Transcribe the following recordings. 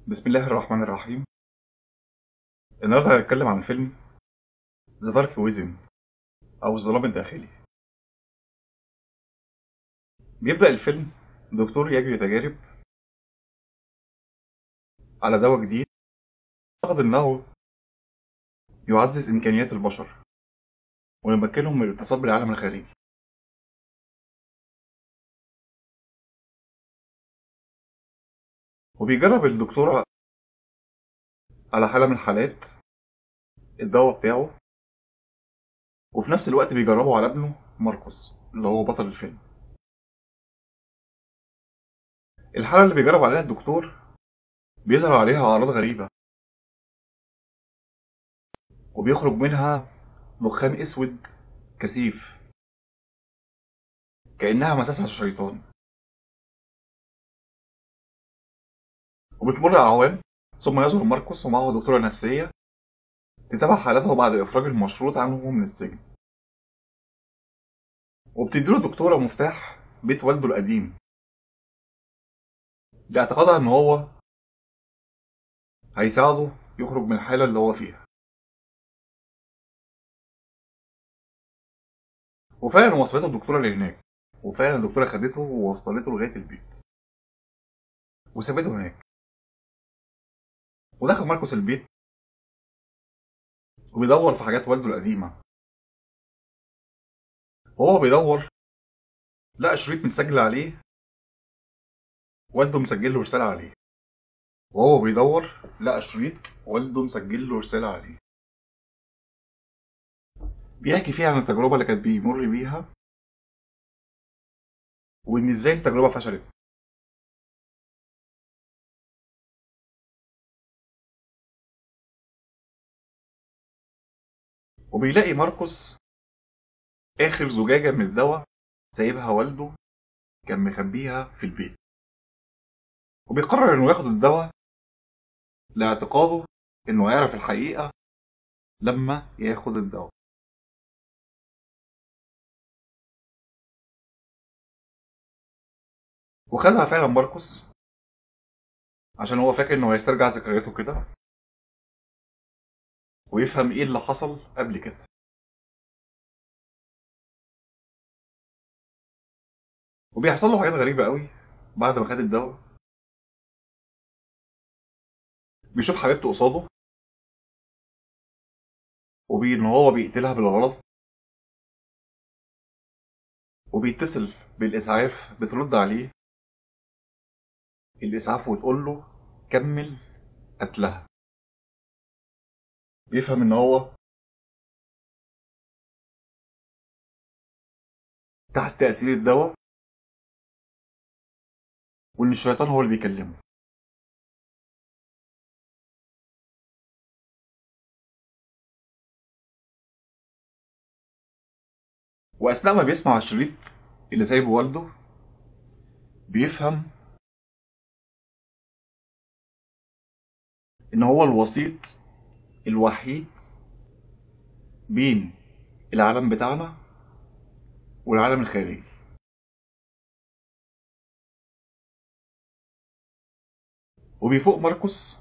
بسم الله الرحمن الرحيم. النهارده هنتكلم عن فيلم ذا دارك ويزن او الظلام الداخلي. بيبدأ الفيلم دكتور يجري تجارب على دواء جديد اعتقد انه يعزز امكانيات البشر ويمكنهم من الاتصال بالعالم الخارجي. وبيجرب الدكتور على حالة من حالات الدواء بتاعه، وفي نفس الوقت بيجربه على ابنه ماركوس اللي هو بطل الفيلم. الحالة اللي بيجرب عليها الدكتور بيظهر عليها أعراض غريبة وبيخرج منها دخان اسود كثيف كأنها مساسها الشيطان. وبتمر أعوام ثم يظهر ماركوس ومعه دكتورة نفسية تتابع حالته بعد إخراج المشروط عنه من السجن، وبتديله الدكتورة مفتاح بيت والده القديم لاعتقادها إن هو هيساعده يخرج من الحالة اللي هو فيها. وفعلا وصلته الدكتورة لهناك، وفعلا الدكتورة خدته ووصلته لغاية البيت وسابته هناك. ودخل ماركوس البيت وبيدور في حاجات والده القديمة. وهو بيدور لقى شريط متسجل عليه والده مسجل له رسالة عليه. وهو بيدور لقى شريط والده مسجل له رسالة عليه بيحكي فيها عن التجربة اللي كان بيمر بيها وإن إزاي التجربة فشلت. وبيلاقي ماركوس آخر زجاجة من الدواء سايبها والده كان مخبيها في البيت، وبيقرر إنه ياخد الدواء لاعتقاده إنه هيعرف الحقيقة لما ياخد الدواء. وخدها فعلا ماركوس عشان هو فاكر إنه هيسترجع ذكرياته كده ويفهم إيه اللي حصل قبل كده. وبيحصل له حاجات غريبة قوي بعد ما خد الدواء. بيشوف حبيبته قصاده إن هو بيقتلها بالغلط، وبيتصل بالإسعاف بترد عليه الإسعاف وتقول له كمل قتلها. بيفهم إن هو تحت تأثير الدواء وإن الشيطان هو اللي بيكلمه. وأثناء ما بيسمع الشريط اللي سايبه والده بيفهم إن هو الوسيط الوحيد بين العالم بتاعنا والعالم الخارجي. وبيفوق ماركوس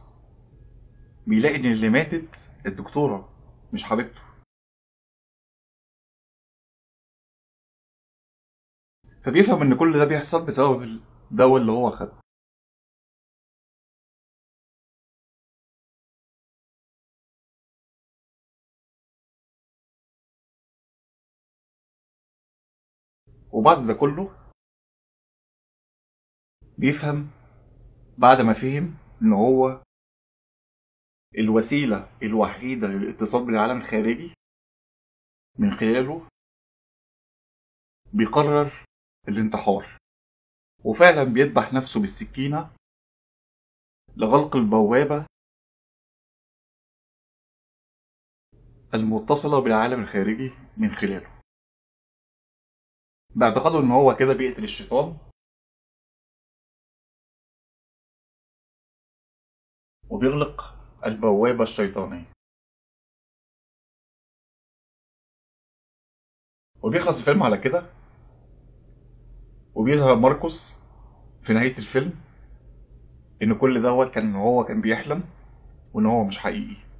بيلاقي إن اللي ماتت الدكتورة مش حبيبته. فبيفهم إن كل ده بيحصل بسبب الدواء اللي هو خده. وبعد ده كله بيفهم بعد ما فهم إن هو الوسيلة الوحيدة للاتصال بالعالم الخارجي من خلاله بيقرر الانتحار. وفعلا بيذبح نفسه بالسكينة لغلق البوابة المتصلة بالعالم الخارجي من خلاله، باعتقاده ان هو كده بيقتل الشيطان وبيغلق البوابة الشيطانية. وبيخلص الفيلم على كده. وبيظهر ماركوس في نهاية الفيلم ان كل دوت كان هو كان بيحلم وان هو مش حقيقي.